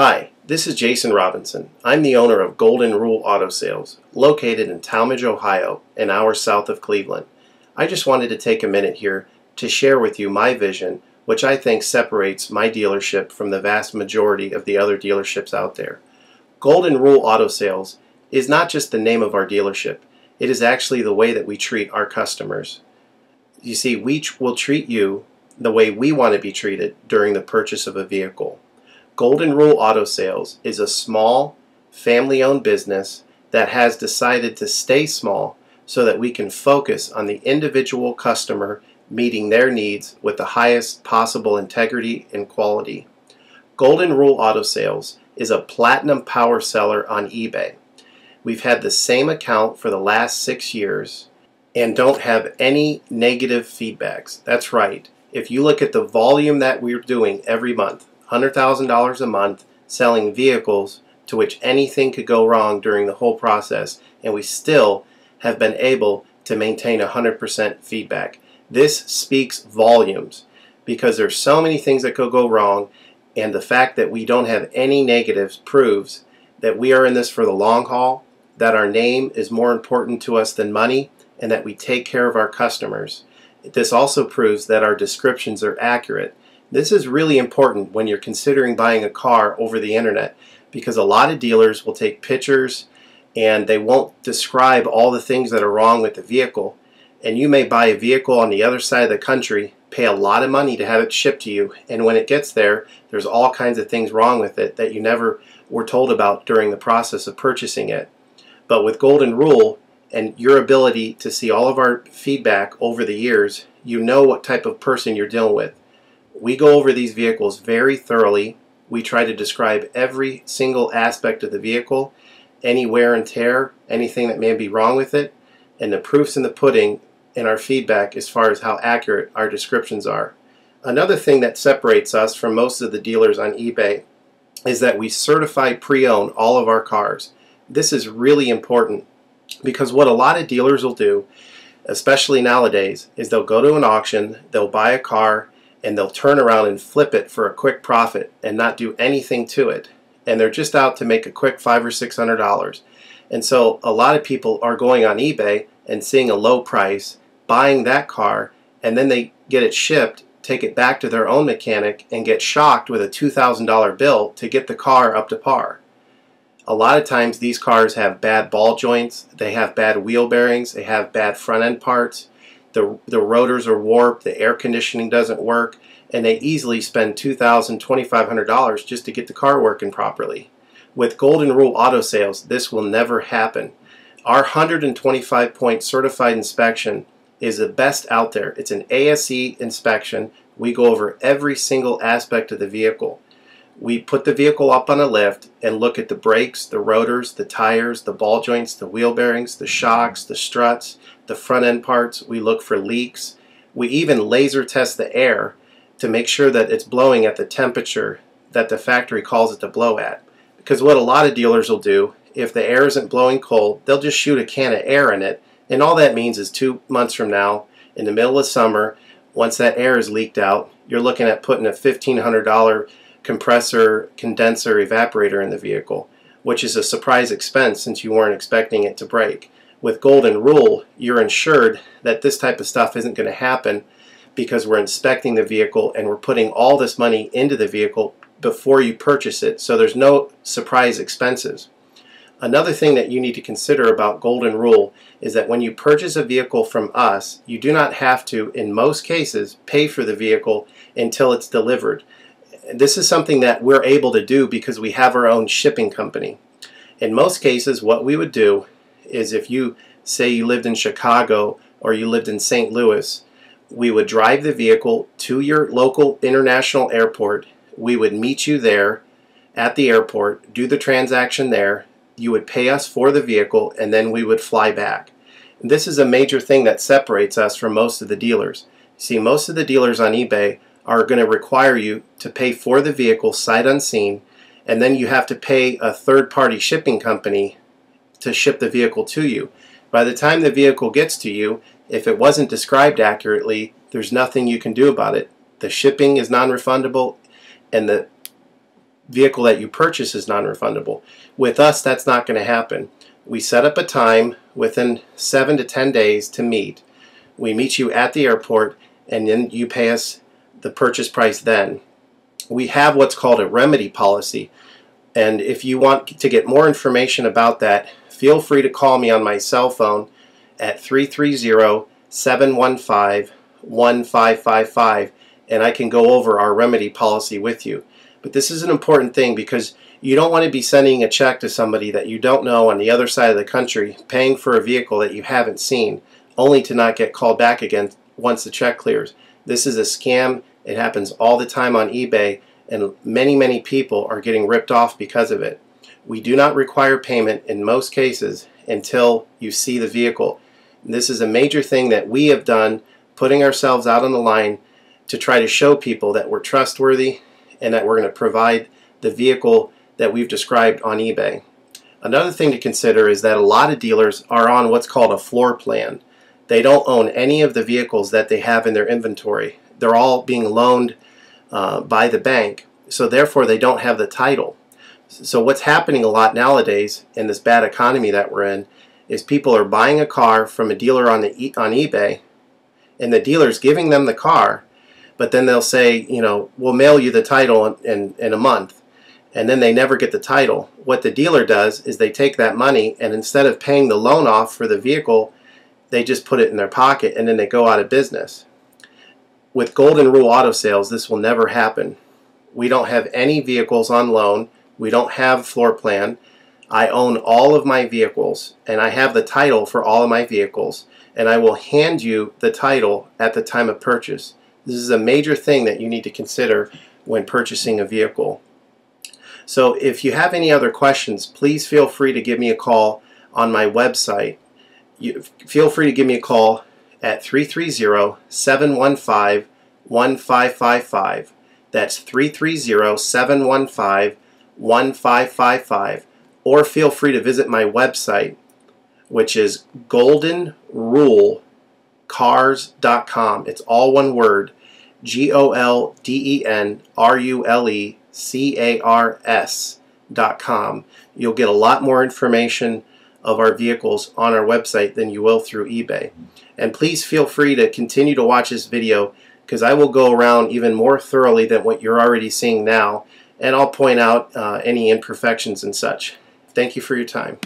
Hi, this is Jason Robinson. I'm the owner of Golden Rule Auto Sales, located in Tallmadge, Ohio, an hour south of Cleveland. I just wanted to take a minute here to share with you my vision, which I think separates my dealership from the vast majority of the other dealerships out there. Golden Rule Auto Sales is not just the name of our dealership, it is actually the way that we treat our customers. You see, we will treat you the way we want to be treated during the purchase of a vehicle. Golden Rule Auto Sales is a small, family-owned business that has decided to stay small so that we can focus on the individual customer meeting their needs with the highest possible integrity and quality. Golden Rule Auto Sales is a platinum power seller on eBay. We've had the same account for the last 6 years and don't have any negative feedbacks. That's right. If you look at the volume that we're doing every month, $100,000 a month selling vehicles to which anything could go wrong during the whole process, and we still have been able to maintain 100% feedback. This speaks volumes because there's so many things that could go wrong, and the fact that we don't have any negatives proves that we are in this for the long haul, that our name is more important to us than money, and that we take care of our customers. This also proves that our descriptions are accurate. This is really important when you're considering buying a car over the internet, because a lot of dealers will take pictures and they won't describe all the things that are wrong with the vehicle. And you may buy a vehicle on the other side of the country, pay a lot of money to have it shipped to you, and when it gets there, there's all kinds of things wrong with it that you never were told about during the process of purchasing it. But with Golden Rule and your ability to see all of our feedback over the years, you know what type of person you're dealing with. We go over these vehicles very thoroughly. We try to describe every single aspect of the vehicle, any wear and tear, anything that may be wrong with it, and the proof's in the pudding in our feedback as far as how accurate our descriptions are. Another thing that separates us from most of the dealers on eBay is that we certify pre-owned all of our cars. This is really important because what a lot of dealers will do, especially nowadays, is they'll go to an auction, they'll buy a car, and they'll turn around and flip it for a quick profit and not do anything to it. And they're just out to make a quick $500 or $600. And so a lot of people are going on eBay and seeing a low price, buying that car, and then they get it shipped, take it back to their own mechanic, and get shocked with a $2,000 bill to get the car up to par. A lot of times these cars have bad ball joints, they have bad wheel bearings, they have bad front end parts. The rotors are warped, the air conditioning doesn't work, and they easily spend $2,000, $2,500 just to get the car working properly. With Golden Rule Auto Sales, this will never happen. Our 125-point certified inspection is the best out there. It's an ASE inspection. We go over every single aspect of the vehicle. We put the vehicle up on a lift and look at the brakes, the rotors, the tires, the ball joints, the wheel bearings, the shocks, the struts, the front end parts. We look for leaks. We even laser test the air to make sure that it's blowing at the temperature that the factory calls it to blow at. Because what a lot of dealers will do, if the air isn't blowing cold, they'll just shoot a can of air in it, and all that means is 2 months from now, in the middle of summer, once that air is leaked out, you're looking at putting a $1,500 compressor, condenser, evaporator in the vehicle, which is a surprise expense since you weren't expecting it to break. With Golden Rule, you're insured that this type of stuff isn't going to happen because we're inspecting the vehicle and we're putting all this money into the vehicle before you purchase it, so there's no surprise expenses. Another thing that you need to consider about Golden Rule is that when you purchase a vehicle from us, you do not have to, in most cases, pay for the vehicle until it's delivered. This is something that we're able to do because we have our own shipping company. In most cases, what we would do is if you say you lived in Chicago or you lived in St. Louis, we would drive the vehicle to your local international airport. We would meet you there at the airport, do the transaction there. You would pay us for the vehicle, and then we would fly back. And this is a major thing that separates us from most of the dealers. See, most of the dealers on eBay are going to require you to pay for the vehicle sight unseen, and then you have to pay a third-party shipping company to ship the vehicle to you. By the time the vehicle gets to you, if it wasn't described accurately, there's nothing you can do about it. The shipping is non-refundable, and the vehicle that you purchase is non-refundable. With us, that's not going to happen. We set up a time within 7 to 10 days to meet. We meet you at the airport, and then you pay us the purchase price then. We have what's called a remedy policy, and if you want to get more information about that, feel free to call me on my cell phone at 330-715-1555, and I can go over our remedy policy with you. But this is an important thing because you don't want to be sending a check to somebody that you don't know on the other side of the country, paying for a vehicle that you haven't seen, only to not get called back again once the check clears. This is a scam. It happens all the time on eBay, and many people are getting ripped off because of it. We do not require payment in most cases until you see the vehicle. This is a major thing that we have done, putting ourselves out on the line to try to show people that we're trustworthy and that we're going to provide the vehicle that we've described on eBay. Another thing to consider is that a lot of dealers are on what's called a floor plan. They don't own any of the vehicles that they have in their inventory. They're all being loaned by the bank, so therefore they don't have the title. So what's happening a lot nowadays in this bad economy that we're in is people are buying a car from a dealer on eBay, and the dealer's giving them the car, but then they'll say, you know, we'll mail you the title in a month, and then they never get the title. What the dealer does is they take that money, and instead of paying the loan off for the vehicle, they just put it in their pocket, and then they go out of business. With Golden Rule Auto Sales, this will never happen. We don't have any vehicles on loan. We don't have floor plan. I own all of my vehicles, and I have the title for all of my vehicles, and I will hand you the title at the time of purchase. This is a major thing that you need to consider when purchasing a vehicle. So if you have any other questions, please feel free to give me a call on my website. Feel free to give me a call at 330-715-1555. That's 330-715-1555. Or feel free to visit my website, which is goldenrulecars.com. It's all one word, goldenrulecars.com. You'll get a lot more information of our vehicles on our website than you will through eBay. And please feel free to continue to watch this video, because I will go around even more thoroughly than what you're already seeing now, and I'll point out any imperfections and such. Thank you for your time.